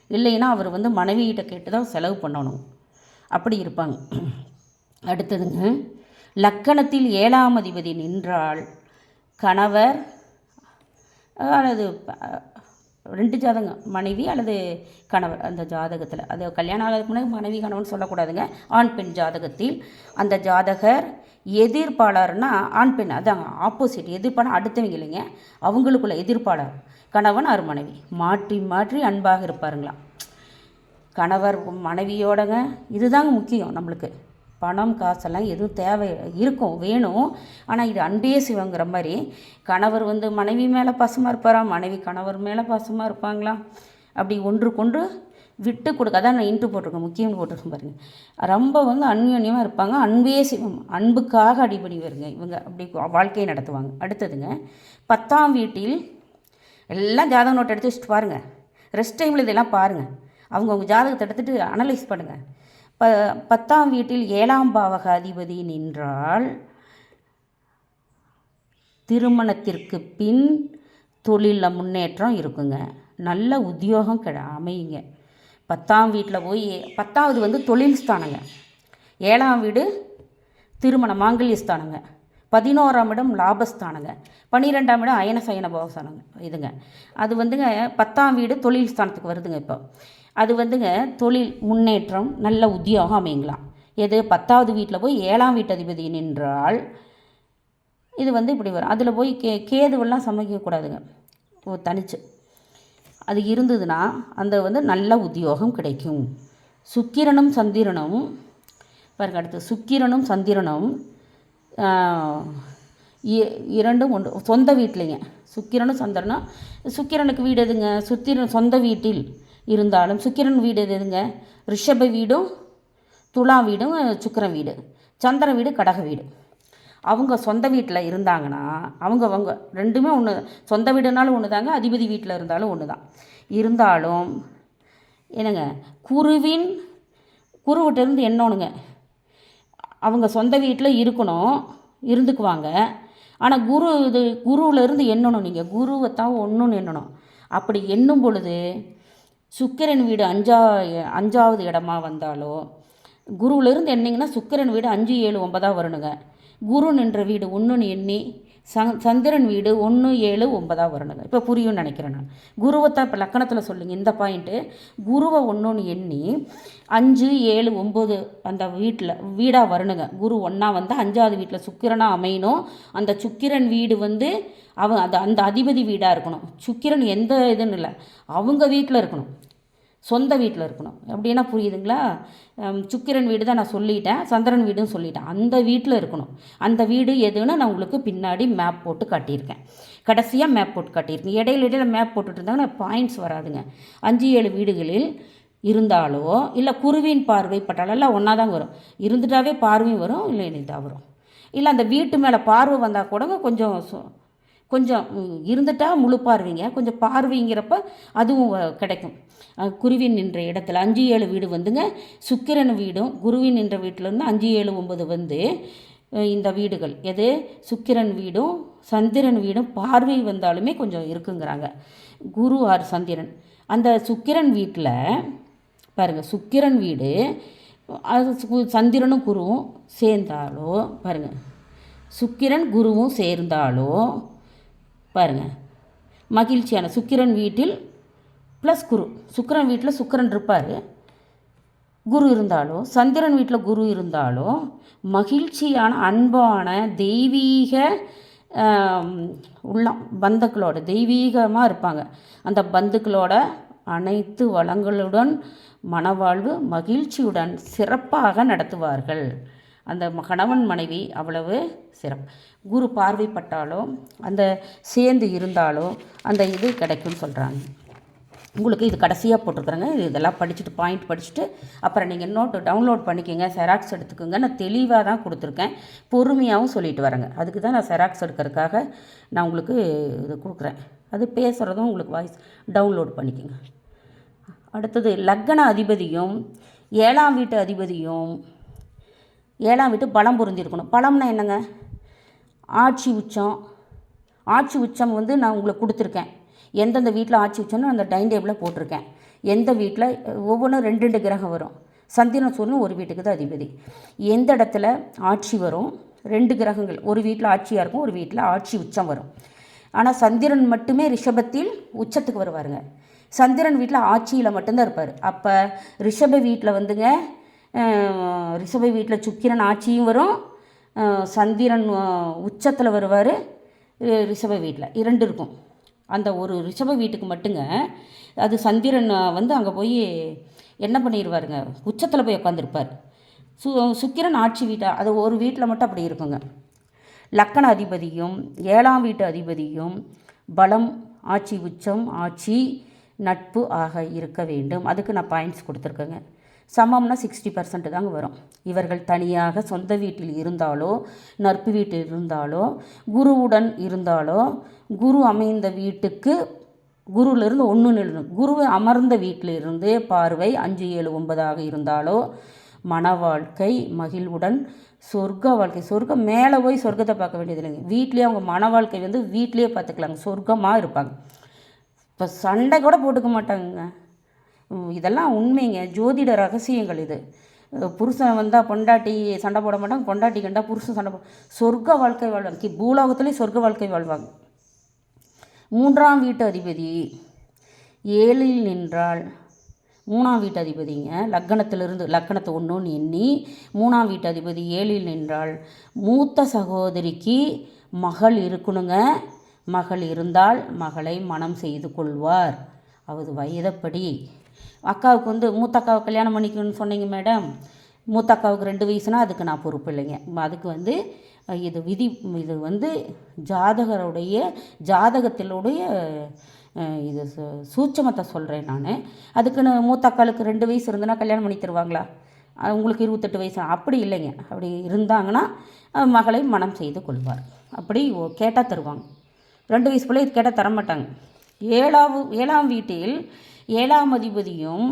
இல்லைன்னா அவர் வந்து மனைவிகிட்ட கேட்டு தான் செலவு பண்ணணும். அப்படி இருப்பாங்க. அடுத்ததுங்க, லக்கணத்தில் 7ஆம் அதிபதி நின்றால் கணவர் அல்லது 2 ஜாதகம் மனைவி அல்லது கணவர் அந்த ஜாதகத்தில், அது கல்யாணம் ஆகிறதுக்கு முன்னாடி மனைவி கணவன் சொல்லக்கூடாதுங்க. ஆண் பெண் ஜாதகத்தில் அந்த ஜாதகர் எதிர்ப்பாளர்னா ஆண் பெண், அதான் ஆப்போசிட், எதிர்ப்பாளர் அடுத்தவங்க இல்லைங்க, அவங்களுக்குள்ள எதிர்ப்பாளர் கணவன் ஆறு மனைவி மாற்றி மாற்றி அன்பாக இருப்பாருங்களாம். கணவர் மனைவியோடங்க இதுதாங்க முக்கியம். நம்மளுக்கு பணம் காசெல்லாம் எதுவும் தேவை இருக்கும், வேணும். ஆனால் இது அன்பே சிவங்கிற மாதிரி கணவர் வந்து மனைவி மேலே பாசமாக இருப்பாராம், மனைவி கணவர் மேலே பாசமாக இருப்பாங்களாம். அப்படி ஒன்றுக்கொன்று விட்டு கொடுக்க, அதான் நான் இன்ட்டு போட்டிருக்கேன், முக்கியம்னு போட்டிருக்கேன் பாருங்கள். ரொம்ப வந்து அந்யோன்யமாக இருப்பாங்க. அன்பே சிவம், அன்புக்காக அடிபடி வருங்க இவங்க, அப்படி வாழ்க்கையை நடத்துவாங்க. அடுத்ததுங்க, 10ஆம் வீட்டில் எல்லாம் ஜாதக நோட் எடுத்து வச்சுட்டு பாருங்கள். ரெஸ்ட் டைமில் இதெல்லாம் பாருங்கள், அவங்கவுங்க ஜாதகத்தை எடுத்துகிட்டு அனலைஸ் பண்ணுங்கள். 10ஆம் வீட்டில் 7ஆம் பாவக அதிபதி நின்றால் திருமணத்திற்கு பின் தொழிலில் முன்னேற்றம் இருக்குங்க, நல்ல உத்தியோகம் அமையுங்க. 10ஆம் வீட்டில் போய் 10வது வந்து தொழில் ஸ்தானங்க, 7ஆம் வீடு திருமண மாங்கல்ய ஸ்தானங்க, 11ஆம் இடம் லாபஸ்தானங்க, 12ஆம் இடம் அயன சயன போகஸ்தானங்க. இதுங்க அது வந்துங்க 10ஆம் வீடு தொழில் ஸ்தானத்துக்கு வருதுங்க. இப்போ அது வந்துங்க தொழில் முன்னேற்றம் நல்ல உத்தியோகம் அமைங்களாம். எது 10வது வீட்டில் போய் 7ஆம் வீட்டு அதிபதி நின்றால் இது வந்து இப்படி வரும். அதில் போய் கேதுவெல்லாம் சமைக்கக்கூடாதுங்க, தனிச்சு. அது இருந்ததுன்னா அந்த வந்து நல்ல உத்தியோகம் கிடைக்கும். சுக்கிரனும் சந்திரனும் பாருங்க, அடுத்து சுக்கிரனும் சந்திரனும் இரண்டும் ஒன்று சொந்த வீட்டிலைங்க. சுக்கிரனும் சந்திரனும், சுக்கிரனுக்கு வீடு எதுங்க, சொந்த வீட்டில் இருந்தாலும் சுக்கிரன் வீடு எதுங்க, ரிஷப வீடும் துலா வீடும் சுக்கிரன் வீடு, சந்திரன் வீடு கடக வீடு. அவங்க சொந்த வீட்டில் இருந்தாங்கன்னா அவங்க ரெண்டுமே ஒன்று, சொந்த வீடுனாலும் ஒன்று தாங்க, அதிபதி வீட்டில் இருந்தாலும் ஒன்று தான். இருந்தாலும் என்னங்க, குருவிட்டேருந்து என்னோனுங்க, அவங்க சொந்த வீட்டில் இருக்கணும், இருந்துக்குவாங்க. ஆனால் குருவிலேருந்து எண்ணணும், நீங்கள் குருவை தான் ஒன்றுன்னு எண்ணணும். அப்படி எண்ணும் பொழுது சுக்கிரன் வீடு அஞ்சாவது இடமா வந்தாலோ, குருவிலேருந்து எண்ணிங்கன்னா சுக்கிரன் வீடு 5, 7, 9 வரணுங்க. குரு நின்ற வீடு 1ன்னு எண்ணி சந்திரன் வீடு 1, 7, 9 வரணுங்க. இப்போ புரியும்னு நினைக்கிறேன் நான். குருவை தான் இப்போ லக்கணத்தில் சொல்லுங்க இந்த பாயிண்ட்டு. குருவை 1ன்னு எண்ணி 5, 7, 9 அந்த வீடாக வரணுங்க. குரு 1 வந்தால் 5வது வீட்டில் சுக்கிரனாக அமையணும். அந்த சுக்கிரன் வீடு அந்த அதிபதி வீடாக இருக்கணும். சுக்கிரன் எந்த இதுன்னு இல்லை, அவங்க வீட்டில் இருக்கணும், சொந்த வீட்டில் இருக்கணும். அப்படின்னா புரியுதுங்களா? சுக்கிரன் வீடு தான் நான் சொல்லிட்டேன், சந்திரன் வீடுன்னு சொல்லிட்டேன். அந்த வீட்டில் இருக்கணும். அந்த வீடு எதுன்னு நான் உங்களுக்கு பின்னாடி மேப் போட்டு காட்டியிருக்கேன், கடைசியாக மேப் போட்டு காட்டியிருக்கேன். இடையில மேப் போட்டுட்டு இருந்தாங்கன்னா பாயிண்ட்ஸ் வராதுங்க. 5, 7 வீடுகளில் இருந்தாலோ இல்லை குருவின் பார்வை பட்டாலோ எல்லாம் ஒன்றா தாங்க வரும். இருந்துட்டாவே பார்வையும் வரும், இல்லை இதாக வரும். இல்லை அந்த வீட்டு மேலே பார்வை வந்தால் கூட கொஞ்சம் இருந்துட்டால் முழு பார்வைங்க, கொஞ்சம் பார்வைங்கிறப்ப அதுவும் கிடைக்கும். குருவின் நின்ற இடத்துல 5, 7 வீடு வந்துங்க சுக்கிரன் வீடும், குருவின் நின்ற வீட்டிலேருந்து 5, 7, 9 வந்து இந்த வீடுகள் எது, சுக்கிரன் வீடும் சந்திரன் வீடும் பார்வை வந்தாலுமே கொஞ்சம் இருக்குங்கிறாங்க. குரு ஆர் சந்திரன் அந்த சுக்கிரன் வீட்டில் பாருங்கள், சுக்கிரன் வீடு அது சந்திரனும் குருவும் சேர்ந்தாலோ பாருங்கள், சுக்கிரன் குருவும் சேர்ந்தாலோ பாருங்கள் மகிழ்ச்சியான சுக்கிரன் வீட்டில் ப்ளஸ் குரு, சுக்கிரன் வீட்டில் சுக்கிரன் இருப்பார், குரு இருந்தாலோ, சந்திரன் வீட்டில் குரு இருந்தாலோ மகிழ்ச்சியான அன்பான தெய்வீக உள்ளம் பந்துக்களோட தெய்வீகமாக இருப்பாங்க. அந்த பந்துக்களோட அனைத்து வளங்களுடன் மனவாழ்வு மகிழ்ச்சியுடன் சிறப்பாக நடத்துவார்கள். அந்த கணவன் மனைவி அவ்வளவு சிறப்பு. குரு பார்வைப்பட்டாலோ அந்த சேர்ந்து இருந்தாலோ அந்த இது கிடைக்கும்னு சொல்கிறாங்க. உங்களுக்கு இது கடைசியாக போட்டிருக்குறேங்க. இதெல்லாம் படிச்சுட்டு பாயிண்ட் படிச்சுட்டு அப்புறம் நீங்கள் நோட்டு டவுன்லோட் பண்ணிக்கோங்க, செராக்ஸ் எடுத்துக்கோங்க. நான் தெளிவாக தான் கொடுத்துருக்கேன், பொறுமையாகவும் சொல்லிட்டு வரேங்க. அதுக்கு தான் நான் செராக்ஸ் எடுக்கிறதுக்காக நான் உங்களுக்கு இது கொடுக்குறேன். அது பேசுகிறதும் உங்களுக்கு வாய்ஸ் டவுன்லோட் பண்ணிக்கோங்க. அடுத்தது லக்ன அதிபதியும் 7ஆம் வீட்டு அதிபதியும் 7ஆம் வீட்டு பலம் பொருந்திருக்கணும். பலம்னா என்னங்க, ஆட்சி உச்சம். ஆட்சி உச்சம் நான் உங்களுக்கு கொடுத்துருக்கேன். எந்தெந்த வீட்டில் ஆட்சி உச்சம்னு அந்த டைன் டேபிளில் போட்டிருக்கேன். எந்த வீட்டில் ஒவ்வொன்றும் 2 கிரகம் வரும். சந்திரன் சூரியன் ஒரு வீட்டுக்கு தான் அதிபதி. எந்த இடத்துல ஆட்சி வரும், 2 கிரகங்கள் ஒரு வீட்டில் ஆட்சியாக இருக்கும், ஒரு வீட்டில் ஆட்சி உச்சம் வரும். ஆனால் சந்திரன் மட்டுமே ரிஷபத்தில் உச்சத்துக்கு வருவாருங்க. சந்திரன் வீட்டில் ஆட்சியில் மட்டும்தான் இருப்பார். அப்போ ரிஷப வீட்டில் ரிஷப வீட்டில் சுக்கிரன் ஆட்சியும் வரும், சந்திரன் உச்சத்தில் வருவார். ரிஷப வீட்டில் 2 இருக்கும். அந்த ஒரு ரிஷப வீட்டுக்கு மட்டுங்க அது சந்திரன் அங்கே போய் என்ன பண்ணிடுவாருங்க, உச்சத்தில் போய் உட்காந்துருப்பார். சுக்கிரன் ஆட்சி வீட்டாக அது ஒரு வீட்டில் மட்டும் அப்படி இருக்குங்க. லக்கண அதிபதியும் 7ஆம் வீட்டு அதிபதியும் பலம், ஆட்சி உச்சம், ஆட்சி நட்பு ஆக இருக்க வேண்டும். அதுக்கு நான் பாயிண்ட்ஸ் கொடுத்துருக்கேங்க. சமம்னா 60% தாங்க வரும். இவர்கள் தனியாக சொந்த வீட்டில் இருந்தாலோ நட்பு வீட்டில் இருந்தாலோ குருவுடன் இருந்தாலோ குரு அமைந்த வீட்டுக்கு குருவிலிருந்து 1 எழுதணும். குரு அமர்ந்த வீட்டிலிருந்து பார்வை 5, 7, 9 இருந்தாலோ மன வாழ்க்கை மகிழ்வுடன் சொர்க்க வாழ்க்கை. சொர்க்கம் மேலே போய் சொர்க்கத்தை பார்க்க வேண்டியது இல்லைங்க, வீட்லேயே அவங்க மன வாழ்க்கை வீட்லேயே பார்த்துக்கலாங்க, சொர்க்கமாக இருப்பாங்க. இப்போ சண்டை கூட போட்டுக்க மாட்டாங்க. இதெல்லாம் உண்மைங்க, ஜோதிட ரகசியங்கள் இது. புருஷன் வந்தால் பொண்டாட்டி சண்டை போட மாட்டாங்க, பொண்டாட்டி கண்டா புருஷன் சண்டை சொர்க்க வாழ்க்கை வாழ்வாங்க, பூலோகத்துலேயும் சொர்க்க வாழ்க்கை வாழ்வாங்க. 3ஆம் வீட்டு அதிபதி 7இல் நின்றால் 3ஆம் வீட்டு அதிபதிங்க லக்கணத்தை 1ன்னு எண்ணி 3ஆம் வீட்டு அதிபதி 7இல் நின்றால் மூத்த சகோதரிக்கு மகள் இருக்கணுங்க. மகள் இருந்தால் மகளை மனம் செய்து கொள்வார். அது வயதப்படி. அக்காவுக்கு மூத்த அக்காவை கல்யாணம் பண்ணிக்கணும்னு சொன்னீங்க மேடம். மூத்த அக்காவுக்கு 2 வயசுனா அதுக்கு நான் பொறுப்பு இல்லைங்க. அதுக்கு இது விதி. இது ஜாதகத்திலுடைய இது சூட்சமத்தை சொல்கிறேன் நான். அதுக்குன்னு மூத்த அக்காளுக்கு 2 வயசு இருந்ததுன்னா கல்யாணம் பண்ணி தருவாங்களா? உங்களுக்கு 28 வயசு அப்படி இல்லைங்க. அப்படி இருந்தாங்கன்னா மகளை மனம் செய்து கொள்வார். அப்படி கேட்டால் தருவாங்க. 2 வயசு பிள்ளை கேட்டால் தரமாட்டாங்க. ஏழாம் வீட்டில் 7ஆம் அதிபதியும்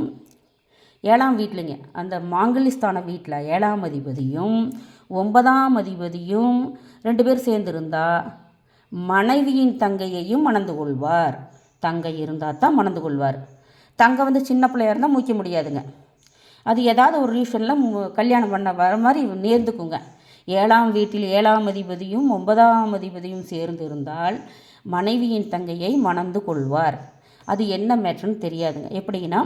7ஆம் வீட்டிலங்க அந்த மாங்கல்யஸ்தான வீட்டில் 7ஆம் அதிபதியும் 9ஆம் அதிபதியும் 2 பேர் சேர்ந்துருந்தா மனைவியின் தங்கையையும் மணந்து கொள்வார். தங்கை இருந்தால் தான் மணந்து கொள்வார். தங்கை வந்து சின்ன பிள்ளையாக இருந்தால் முடிக்க முடியாதுங்க. அது ஏதாவது ஒரு ரீசனில் கல்யாணம் பண்ண வர மாதிரி நேர்ந்துக்குங்க. 7ஆம் வீட்டில் 7ஆம் அதிபதியும் 9ஆம் அதிபதியும் சேர்ந்து இருந்தால் மனைவியின் தங்கையை மணந்து கொள்வார். அது என்ன மேட்ருன்னு தெரியாதுங்க. எப்படின்னா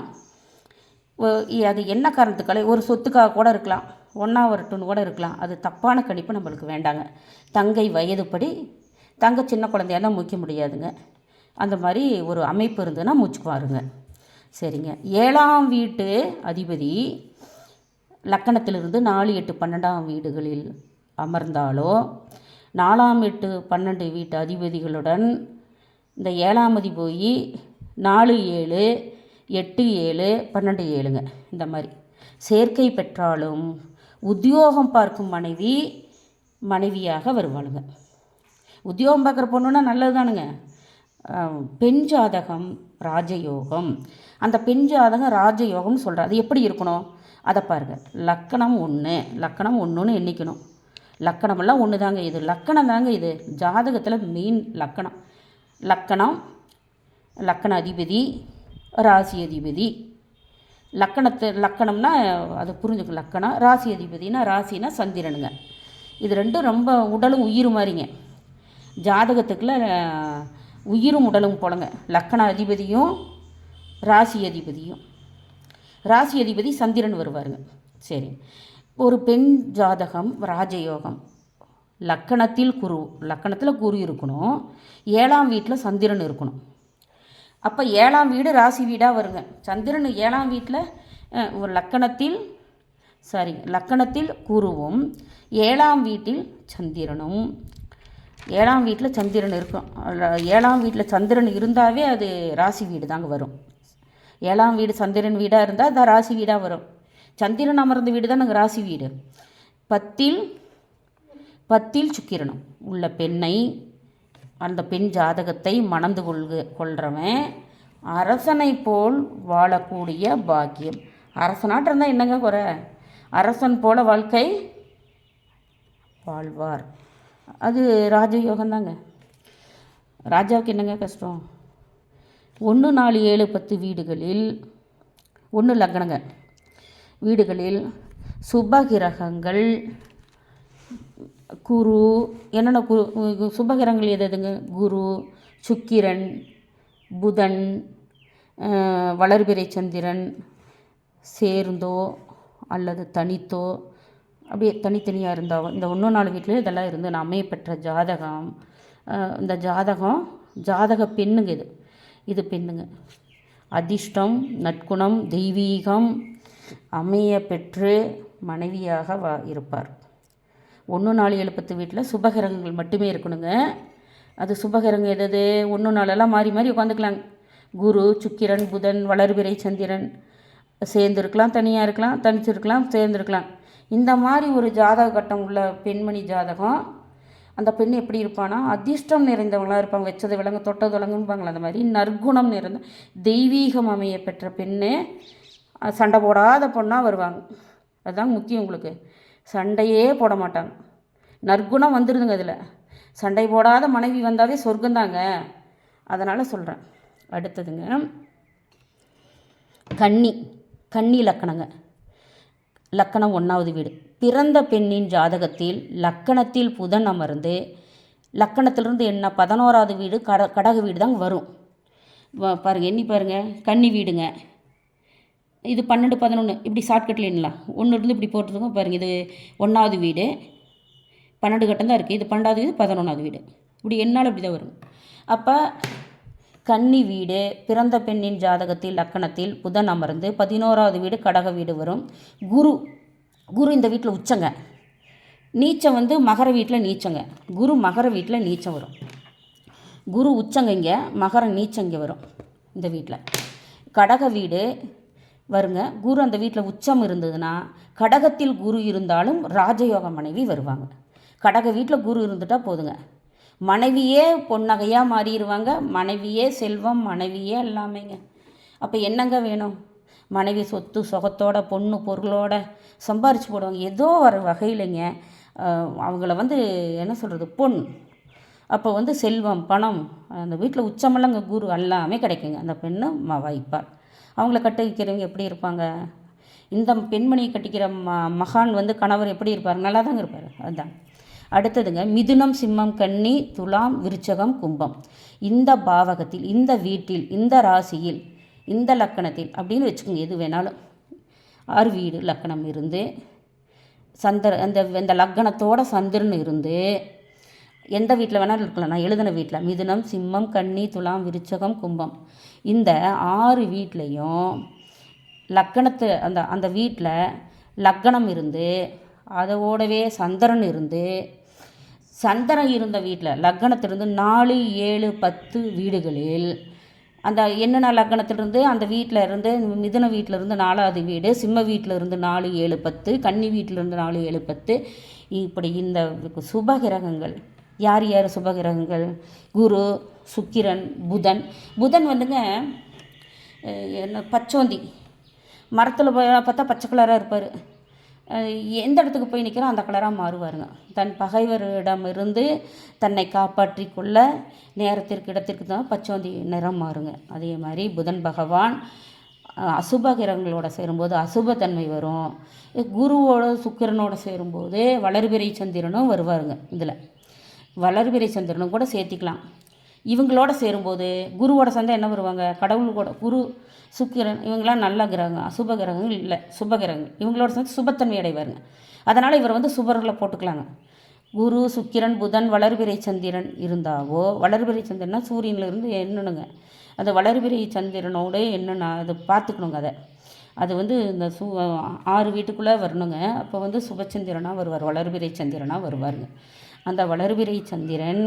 அது என்ன காரணத்துக்கால ஒரு சொத்துக்காக கூட இருக்கலாம், 1 or 2 கூட இருக்கலாம். அது தப்பான கணிப்பு நம்மளுக்கு வேண்டாங்க. தங்கை வயதுப்படி தங்கை சின்ன குழந்தையாக தான் முடிக்க முடியாதுங்க. அந்த மாதிரி ஒரு அமைப்பு இருந்ததுன்னா மூச்சுக்குவாருங்க. சரிங்க. 7ஆம் வீட்டு அதிபதி லக்கணத்திலிருந்து 4, 8, 12ஆம் வீடுகளில் அமர்ந்தாலோ 4ஆம் 8, 12 வீட்டு அதிபதிகளுடன் இந்த 7ஆம் அதிபதி போய் 4, 7, 8, 7, 12, 7ங்க இந்த மாதிரி சேர்க்கை பெற்றாலும் உத்தியோகம் பார்க்கும் மனைவியாக வருவாளுங்க. உத்தியோகம் பார்க்குற பொண்ணுன்னா நல்லது தானுங்க. பெண் ஜாதகம் ராஜயோகம். அந்த பெண் ஜாதகம் ராஜயோகம்னு சொல்கிறேன். அது எப்படி இருக்கணும் அதை பாருங்கள். லக்கணம் 1ன்னு எண்ணிக்கணும். லக்கணமெல்லாம் ஒன்று தாங்க. இது லக்கணம் தாங்க. இது ஜாதகத்தில் மெயின் லக்கண அதிபதி ராசி அதிபதி. லக்கணம்னா அது புரிஞ்சுக்கும். லக்கணம் ராசி அதிபதினா ராசினா சந்திரனுங்க. இது ரெண்டும் ரொம்ப உடலும் உயிர் மாதிரிங்க. ஜாதகத்துக்குள்ள உயிரும் உடலும் போலங்க. லக்கண அதிபதியும் ராசி அதிபதி சந்திரன் வருவாருங்க. சரி. ஒரு பெண் ஜாதகம் ராஜயோகம். லக்கணத்தில் குரு இருக்கணும். 7ஆம் வீட்டில் சந்திரன் இருக்கணும். அப்போ 7ஆம் வீடு ராசி வீடாக வருங்க. சந்திரன் 7ஆம் வீட்டில் ஒரு லக்கணத்தில் குருவும் 7ஆம் வீட்டில் சந்திரனும். 7ஆம் வீட்டில் சந்திரன் இருக்கும். 7ஆம் வீட்டில் சந்திரன் இருந்தாவே அது ராசி வீடு தாங்க வரும். 7ஆம் வீடு சந்திரன் வீடாக இருந்தால் அது ராசி வீடாக வரும். சந்திரன் அமர்ந்த வீடு தான் நாங்கள் ராசி வீடு. 10ல் சுக்கிரனும் உள்ள பெண்ணை அந்த பெண் ஜாதகத்தை மணந்து கொள்கிறவன் அரசனை போல் வாழக்கூடிய பாக்கியம். அரசனாட்டு இருந்தால் என்னங்க குறை? அரசன் போல வாழ்க்கை வாழ்வார். அது ராஜயோகம் தாங்க. ராஜாவுக்கு என்னங்க கஷ்டம்? 1, 4, 7, 10 வீடுகளில் 1 லக்னங்க வீடுகளில் சுபகிரகங்கள் குரு என்னென்ன சுபகிரகங்கள் எதுங்க? குரு, சுக்கிரன், புதன், வளர்பிறை சந்திரன் சேர்ந்தோ அல்லது தனித்தோ அப்படியே தனித்தனியாக இருந்தால் இந்த 1, 4 வீட்டில் இதெல்லாம் இருந்து நான் அமையப்பெற்ற ஜாதகம். இந்த ஜாதக பெண்ணுங்க. இது பெண்ணுங்க. அதிர்ஷ்டம், நற்குணம், தெய்வீகம் அமைய பெற்று மனைவியாக இருப்பார். 1, 4, 7, 10 வீட்டில் சுபகிரகங்கள் மட்டுமே இருக்கணுங்க. அது சுபகிரகம் எது? 1, 4 மாறி மாறி உட்காந்துக்கலாங்க. குரு, சுக்கிரன், புதன், வளர்பிறை சந்திரன் சேர்ந்துருக்கலாம், தனியாக இருக்கலாம், தனிச்சிருக்கலாம், சேர்ந்துருக்கலாம். இந்த மாதிரி ஒரு ஜாதக கட்டம் உள்ள பெண்மணி ஜாதகம். அந்த பெண் எப்படி இருப்பானா அதிர்ஷ்டம் நிறைந்தவங்களாக இருப்பாங்க. வச்சது விலங்கு தொட்டது விலங்குன்பாங்களா அந்த மாதிரி நற்குணம் நிறைந்த தெய்வீகம் அமைய பெற்ற பெண்ணு சண்டை போடாத பொண்ணாக வருவாங்க. அதுதான் முக்கியம். உங்களுக்கு சண்டையே போட மாட்டாங்க. நற்குணம் வந்துடுதுங்க. அதில் சண்டை போடாத மனைவி வந்தாவே சொர்க்கந்தாங்க. அதனால் சொல்கிறேன். அடுத்ததுங்க கன்னி லக்கணங்க. லக்கணம் 1வது வீடு. பிறந்த பெண்ணின் ஜாதகத்தில் லக்கணத்தில் புதன் அமர்ந்து லக்கணத்திலிருந்து என்ன 11வது வீடு கடக வீடு தாங்க வரும். பாருங்கள், எண்ணி பாருங்கள். கன்னி வீடுங்க. இது 12, 11 இப்படி ஷார்ட்கட்டில் எண்ணலாம். 1 இருந்து இப்படி போட்டுருக்கோம் பாருங்கள். இது 1வது வீடு 12 கட்டம் தான் இருக்குது. இது 12வது வீடு 11வது வீடு இப்படி என்னால் இப்படி தான் வரும். அப்போ கன்னி வீடு பிறந்த பெண்ணின் ஜாதகத்தில் லக்கணத்தில் புதன் அமர்ந்து 11வது வீடு கடக வீடு வரும். குரு இந்த வீட்டில் உச்சங்க. நீச்சம் வந்து மகர வீட்டில் நீச்சங்க. குரு மகர வீட்டில் நீச்சம் வரும். குரு உச்சங்க இங்கே, மகர நீச்சம் இங்கே வரும் இந்த வீட்டில். கடக வீடு வருங்க. குரு அந்த வீட்டில் உச்சம் இருந்ததுன்னா, கடகத்தில் குரு இருந்தாலும் ராஜயோக மனைவி வருவாங்க. கடக வீட்டில் குரு இருந்துட்டால் போதுங்க, மனைவியே பொன்னகையாக மாறிடுவாங்க, மனைவியே செல்வம், மனைவியே எல்லாமேங்க. அப்போ என்னங்க வேணும்? மனைவி சொத்து சுகத்தோட பொண்ணு பொருளோட சம்பாரித்து போடுவாங்க. ஏதோ ஒரு வகையிலைங்க அவங்கள என்ன சொல்கிறது, பொன். அப்போ செல்வம், பணம், அந்த வீட்டில் உச்சமெல்லாம் குரு எல்லாமே கிடைக்குங்க. அந்த பெண்ணு வைப்பார். அவங்கள கட்ட வைக்கிறவங்க எப்படி இருப்பாங்க? இந்த பெண்மணியை கட்டிக்கிற மகான் கணவர் எப்படி இருப்பார்? நல்லா தாங்க இருப்பார். அதுதான். அடுத்ததுங்க, மிதுனம், சிம்மம், கன்னி, துலாம், விருச்சகம், கும்பம். இந்த பாவகத்தில், இந்த வீட்டில், இந்த ராசியில், இந்த லக்கணத்தில் அப்படின்னு வச்சுக்கோங்க. எது வேணாலும் 6 வீடு லக்கணம் இருந்து இந்த லக்கணத்தோட சந்திரன் இருந்து எந்த வீட்டில் வேணாலும் இருக்கலாம். நான் எழுதின வீட்டில் மிதுனம், சிம்மம், கன்னி, துலாம், விருச்சகம், கும்பம். இந்த 6 வீட்லேயும் லக்கணத்து அந்த வீட்டில் லக்கணம் இருந்து அதோடவே சந்திரன் இருந்து, சந்திரன் இருந்த வீட்டில் லக்கணத்திலிருந்து 4, 7, 10 வீடுகளில் அந்த என்னென்ன லக்கணத்திலிருந்து அந்த வீட்டில் இருந்து மிதுன வீட்டிலிருந்து 4வது வீடு, சிம்ம வீட்டில் இருந்து 4, 7, 10, கன்னி வீட்டிலிருந்து 4, 7, 10, இப்படி இந்த சுபகிரகங்கள் யார் யார் சுபகிரகங்கள்? குரு, சுக்கிரன், புதன். புதன் என்ன பச்சோந்தி மரத்தில் போய் பார்த்தா பச்சை கலராக இருப்பார். எந்த இடத்துக்கு போய் நிற்கிறோம் அந்த கலராக மாறுவாருங்க. தன் பகைவரிடமிருந்து தன்னை காப்பாற்றி கொள்ள நேரத்திற்கு இடத்திற்கு தான் பச்சோந்தி நிறம் மாறுங்க. அதே மாதிரி புதன் பகவான் அசுப கிரகங்களோட சேரும்போது அசுபத்தன்மை வரும். குருவோட சுக்கிரனோட சேரும்போது வளர்பிறை சந்திரனும் வருவாருங்க. இதில் வளர்பிறை சந்திரனும் கூட சேர்த்திக்கலாம். இவங்களோட சேரும்போது குருவோட சந்தை என்ன வருவாங்க? கடவுளோட குரு, சுக்கிரன் இவங்களாம் நல்ல கிரகங்கள், அசுப கிரகங்கள் இல்லை, சுப கிரகங்கள். இவங்களோட சேர்ந்து சுபத்தன்மை அடைவாருங்க. அதனால் இவர் சுபர்களை போட்டுக்கலாங்க. குரு, சுக்கிரன், புதன், வளர்பிறை சந்திரன் இருந்தாவோ, வளர்பிறை சந்திரனா சூரியனிலிருந்து என்னணுங்க, அந்த வளர்பிறை சந்திரனோடு என்னென்ன அதை பார்த்துக்கணுங்க. அது இந்த 6 வீட்டுக்குள்ளே வரணுங்க. அப்போ சுபச்சந்திரனாக வருவார், வளர்பிறை சந்திரனாக வருவாருங்க. அந்த வளர்பிறை சந்திரன்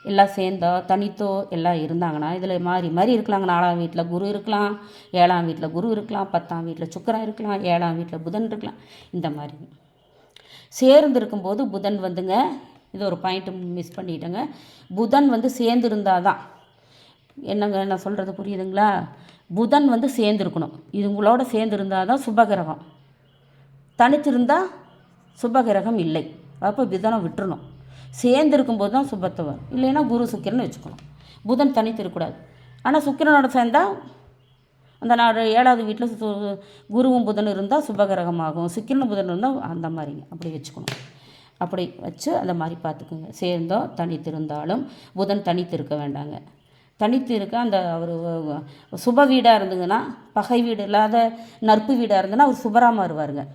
எல்லாம் சேர்ந்தோ தனித்தோ எல்லாம் இருந்தாங்கன்னா இதில் மாறி மாறி இருக்கலாங்க. 4ஆம் வீட்டில் குரு இருக்கலாம், 7ஆம் வீட்டில் குரு இருக்கலாம், 10ஆம் வீட்டில் சுக்கிரன் இருக்கலாம், 7ஆம் வீட்டில் புதன் இருக்கலாம். இந்த மாதிரி சேர்ந்து இருக்கும்போது புதன் இது ஒரு பாயிண்ட்டு மிஸ் பண்ணிட்டேங்க. புதன் சேர்ந்து இருந்தால் தான் என்னங்க நான் சொல்கிறது புரியுதுங்களா? புதன் சேர்ந்துருக்கணும். இதுங்களோட சேர்ந்து இருந்தால் தான் சுபகிரகம். தனித்திருந்தால் சுபகிரகம் இல்லை. அப்போ புதனை விட்டுறணும். சேர்ந்து இருக்கும்போது தான் சுபத்துவம். இல்லைன்னா குரு, சுக்கிரன் வச்சுக்கணும். புதன் தனித்து இருக்கக்கூடாது. ஆனால் சுக்கிரனோட சேர்ந்தால் அந்த 7ஆவது வீட்டில் குருவும் புதன் இருந்தால் சுபகிரகமாகும். சுக்கிரன் புதன் இருந்தால் அந்த மாதிரிங்க அப்படி வச்சுக்கணும். அப்படி வச்சு அந்த மாதிரி பார்த்துக்குங்க. சேர்ந்தோ தனித்து இருந்தாலும் புதன் தனித்து இருக்க வேண்டாங்க. தனித்து இருக்க அந்த அவர் சுப வீடாக இருந்ததுன்னா, பகை வீடு இல்லாத நட்பு வீடாக இருந்ததுன்னா அவர் சுபராக மாறுவாருங்க.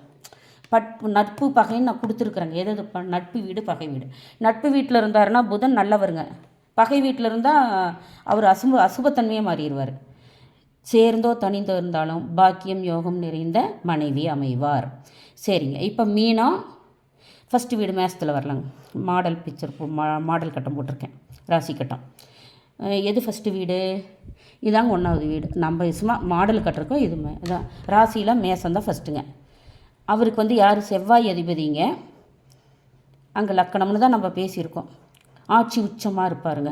நட்பு பகைன்னு நான் கொடுத்துருக்குறேங்க. எது நட்பு வீடு, பகை வீடு. நட்பு வீட்டில் இருந்தாருன்னா புதன் நல்லவருங்க. பகை வீட்டில் இருந்தால் அவர் அசுபத்தன்மையாக மாறிடுவார். சேர்ந்தோ தனிந்தோ இருந்தாலும் பாக்கியம் யோகம் நிறைந்த மனைவி அமைவார். சரிங்க. இப்போ மீனம் ஃபஸ்ட்டு வீடு மேசத்தில் வரலாங்க. மாடல் பிக்சர் மாடல் கட்டம் போட்டிருக்கேன், ராசி கட்டம். எது ஃபஸ்ட்டு வீடு? இதாங்க 1வது வீடு. நம்ம சும்மா மாடல் கட்டிருக்கோம். இது இதான் ராசியில் மேசம் தான் ஃபஸ்ட்டுங்க. அவருக்கு யார்? செவ்வாய் அதிபதிங்க. அங்கே லக்கணம்னு தான் நம்ம பேசியிருக்கோம். ஆட்சி உச்சமாக இருப்பாருங்க.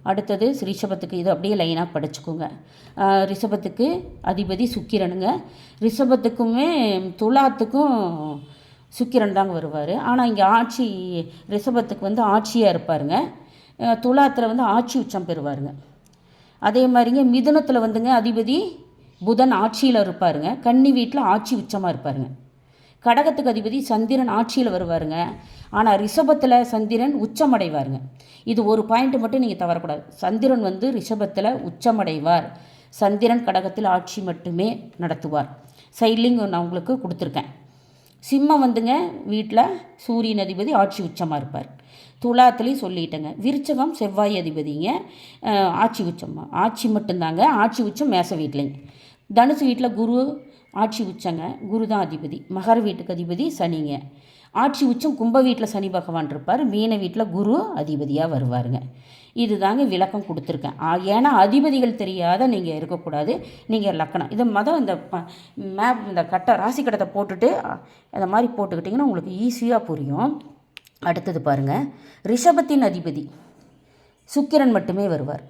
அடுத்தது ரிஷபத்துக்கு, இது அப்படியே லைனாக படிச்சுக்கோங்க. ரிஷபத்துக்கு அதிபதி சுக்கிரனுங்க. ரிஷபத்துக்குமே துலாத்துக்கும் சுக்கிரன் தாங்க வருவார். ஆனால் இங்கே ஆட்சி ரிஷபத்துக்கு ஆட்சியாக இருப்பாருங்க. துலாத்தில் ஆட்சி உச்சம் பெறுவாருங்க. அதே மாதிரிங்க மிதுனத்தில் அதிபதி புதன் ஆட்சியில் இருப்பாருங்க. கன்னி வீட்டில் ஆட்சி உச்சமாக இருப்பாருங்க. கடகத்துக்கு அதிபதி சந்திரன் ஆட்சியில் வருவாருங்க. ஆனால் ரிஷபத்தில் சந்திரன் உச்சமடைவாருங்க. இது ஒரு பாயிண்ட் மட்டும் நீங்கள் தவறக்கூடாது. சந்திரன் ரிஷபத்தில் உச்சமடைவார். சந்திரன் கடகத்தில் ஆட்சி மட்டுமே நடத்துவார். சைட்லிங் நான் உங்களுக்கு கொடுத்துருக்கேன். சிம்மம் வீட்டில் சூரியன் அதிபதி ஆட்சி உச்சமாக இருப்பார். துலாத்துலேயும் சொல்லிட்டேங்க. விருச்சகம் செவ்வாய் அதிபதிங்க, ஆட்சி உச்சமாக, ஆட்சி மட்டும்தாங்க. ஆட்சி உச்சம் மேச வீட்லைங்க. தனுசு வீட்டில் குரு ஆட்சி உச்சங்க, குரு தான் அதிபதி. மகர வீட்டுக்கு அதிபதி சனிங்க. ஆட்சி உச்சம் கும்ப வீட்டில் சனி பகவான் இருப்பார். மீன வீட்டில் குரு அதிபதியாக வருவாருங்க. இதுதாங்க விளக்கம் கொடுத்துருக்கேன். ஏன்னா அதிபதிகள் தெரியாத நீங்கள் இருக்கக்கூடாது. நீங்கள் லக்கணம் இதை இந்த மேப் இந்த ராசி கட்டத்தை போட்டுட்டு அந்த மாதிரி போட்டுக்கிட்டிங்கன்னா உங்களுக்கு ஈஸியாக புரியும். அடுத்தது பாருங்கள், ரிஷபத்தின் அதிபதி சுக்கிரன் மட்டுமே வருவார்.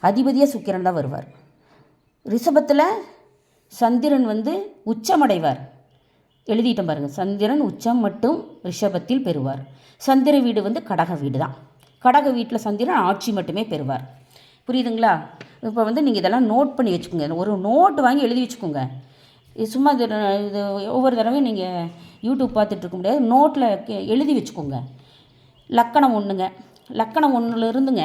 அதிபதியாக சுக்கிரன் தான் வருவார். ரிஷபத்தில் சந்திரன் உச்சமடைவார். எழுதிட்டோம் பாருங்கள், சந்திரன் உச்சம் மட்டும் ரிஷபத்தில் பெறுவார். சந்திர வீடு கடக வீடு தான். கடக வீட்டில் சந்திரன் ஆட்சி மட்டுமே பெறுவார். புரியுதுங்களா? இப்போ நீங்கள் இதெல்லாம் நோட் பண்ணி வச்சுக்கோங்க. ஒரு நோட்டு வாங்கி எழுதி வச்சுக்கோங்க. சும்மா இது ஒவ்வொரு தடவையும் நீங்கள் யூடியூப் பார்த்துட்டு இருக்க முடியாது. நோட்டில் எழுதி வச்சுக்கோங்க. லக்கணம் ஒன்றுங்க. லக்கணம் ஒன்றுலேருந்துங்க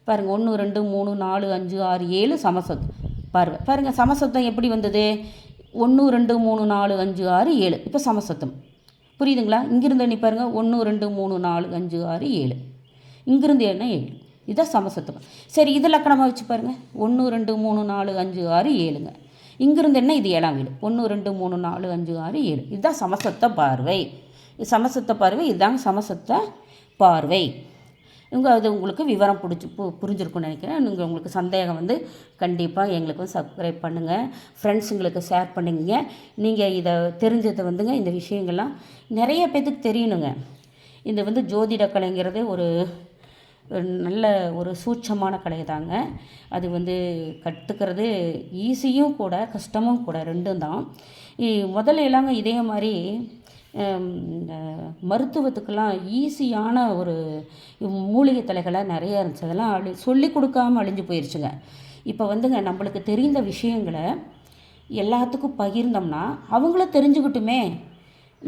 பாருங்கள், 1 2 3 4 5 6 7 சமசொத்து. பாருங்கள் சமசொத்தம் எப்படி வந்தது? 1 2 3 4 5 6 7. இப்போ சமசொத்தம் புரியுதுங்களா? இங்கிருந்து எண்ணி பாருங்கள், 1 2 3 4 5 6 7. இங்கிருந்து என்ன 7. இதுதான் சமசொத்தம். சரி, இது லக்கணமாக வச்சு பாருங்கள். 1 2 3 4 5 6 7ங்க. இங்கிருந்து என்ன? இது 7ஆம் வீடு. 1 2 3 4 5 6 7. இதுதான் சமசொத்த பார்வை. சமசொத்த பார்வை இதுதாங்க சமசொத்த பார்வை. அது உங்களுக்கு விவரம் புரிஞ்சிருக்குன்னு நினைக்கிறேன். உங்களுக்கு சந்தேகம் கண்டிப்பாக எங்களுக்கு சப்ஸ்கிரைப் பண்ணுங்கள், ஃப்ரெண்ட்ஸுங்களுக்கு ஷேர் பண்ணுங்க. நீங்கள் இதை தெரிஞ்சதை இந்த விஷயங்கள்லாம் நிறைய பேத்துக்கு தெரியணுங்க. இந்த ஜோதிட கலைங்கிறது ஒரு நல்ல ஒரு சூட்சமான கலை தாங்க. அது கற்றுக்கிறது ஈஸியும் கூட கஷ்டமும் கூட, ரெண்டும் தான். முதல்ல எல்லாங்க இதே மாதிரி மருத்துவத்துக்கெல்லாம் ஈஸியான ஒரு மூலிகை தலைகளாக நிறையா இருந்துச்சு. அதெல்லாம் சொல்லி கொடுக்காமல் அழிஞ்சு போயிடுச்சுங்க. இப்போ நம்மளுக்கு தெரிந்த விஷயங்களை எல்லாத்துக்கும் பகிர்ந்தோம்னா அவங்களும் தெரிஞ்சுக்கிட்டுமே.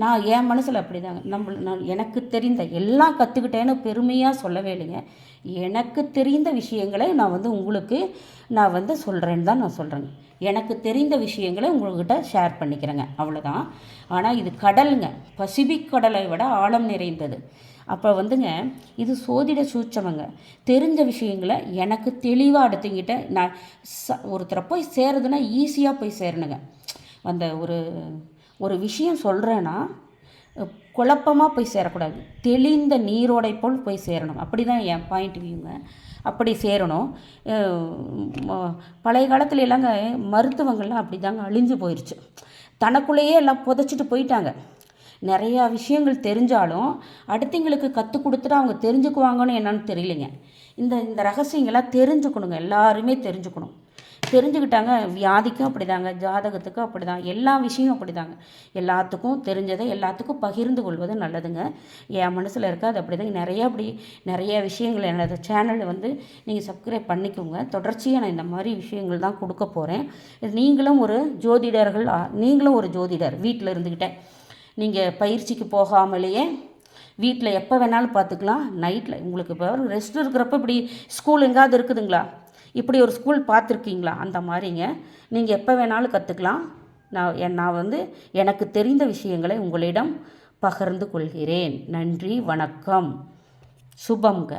நான் என் மனசில் அப்படி தாங்க. நான் எனக்கு தெரிந்த எல்லாம் கற்றுக்கிட்டேன்னு பெருமையாக சொல்லவே இல்லைங்க. எனக்கு தெரிந்த விஷயங்களை நான் உங்களுக்கு நான் சொல்கிறேன்னு தான் நான் சொல்கிறேங்க. எனக்கு தெரிந்த விஷயங்களை உங்கள்கிட்ட ஷேர் பண்ணிக்கிறேங்க, அவ்வளோதான். ஆனால் இது கடலுங்க, பசிபிக் கடலை விட ஆழம் நிறைந்தது. அப்போ இது சோதிட சூட்சமங்க. தெரிஞ்ச விஷயங்களை எனக்கு தெளிவாக அடுத்தங்கிட்ட நான் ஒருத்தரை போய் சேருதுன்னா ஈஸியாக போய் சேரணுங்க. அந்த ஒரு விஷயம் சொல்கிறேன்னா குழப்பமாக போய் சேரக்கூடாது. தெளிந்த நீரோடை போல் போய் சேரணும். அப்படி தான் என் பாயிண்ட் வியூங்க. அப்படி சேரணும். பழைய காலத்துல எல்லாங்க மருத்துவங்கள்லாம் அப்படி தாங்க அழிஞ்சு போயிடுச்சு. தனக்குள்ளேயே எல்லாம் புதைச்சிட்டு போயிட்டாங்க. நிறையா விஷயங்கள் தெரிஞ்சாலும் அடுத்தவங்களுக்கு கற்றுக் கொடுத்துட்டு அவங்க தெரிஞ்சுக்குவாங்கன்னு என்னன்னு தெரியலைங்க. இந்த ரகசியங்கள்லாம் தெரிஞ்சுக்கணுங்க. எல்லாருமே தெரிஞ்சுக்கணும். தெரிஞ்சுக்கிட்டாங்க. வியாதிக்கும் அப்படி தாங்க, ஜாதகத்துக்கும் அப்படி தான், எல்லா விஷயமும் அப்படி தாங்க. எல்லாத்துக்கும் தெரிஞ்சதை எல்லாத்துக்கும் பகிர்ந்து கொள்வது நல்லதுங்க. என் மனசில் இருக்காது அப்படி தான். நிறைய விஷயங்கள் எனது சேனலில் நீங்கள் சப்ஸ்கிரைப் பண்ணிக்கோங்க. தொடர்ச்சியாக நான் இந்த மாதிரி விஷயங்கள் தான் கொடுக்க போகிறேன். நீங்களும் ஒரு ஜோதிடர் வீட்டில் இருந்துக்கிட்டேன். நீங்கள் பயிற்சிக்கு போகாமலேயே வீட்டில் எப்போ வேணாலும் பார்த்துக்கலாம். நைட்டில் உங்களுக்கு இப்போ ரெஸ்ட் இருக்கிறப்ப இப்படி ஸ்கூல் எங்காவது இருக்குதுங்களா? இப்படி ஒரு ஸ்கூல் பார்த்துருக்கீங்களா? அந்த மாதிரிங்க நீங்கள் எப்போ வேணாலும் கற்றுக்கலாம். நான் எனக்கு தெரிந்த விஷயங்களை உங்களிடம் பகிர்ந்து கொள்கிறேன். நன்றி, வணக்கம், சுபம்ங்க.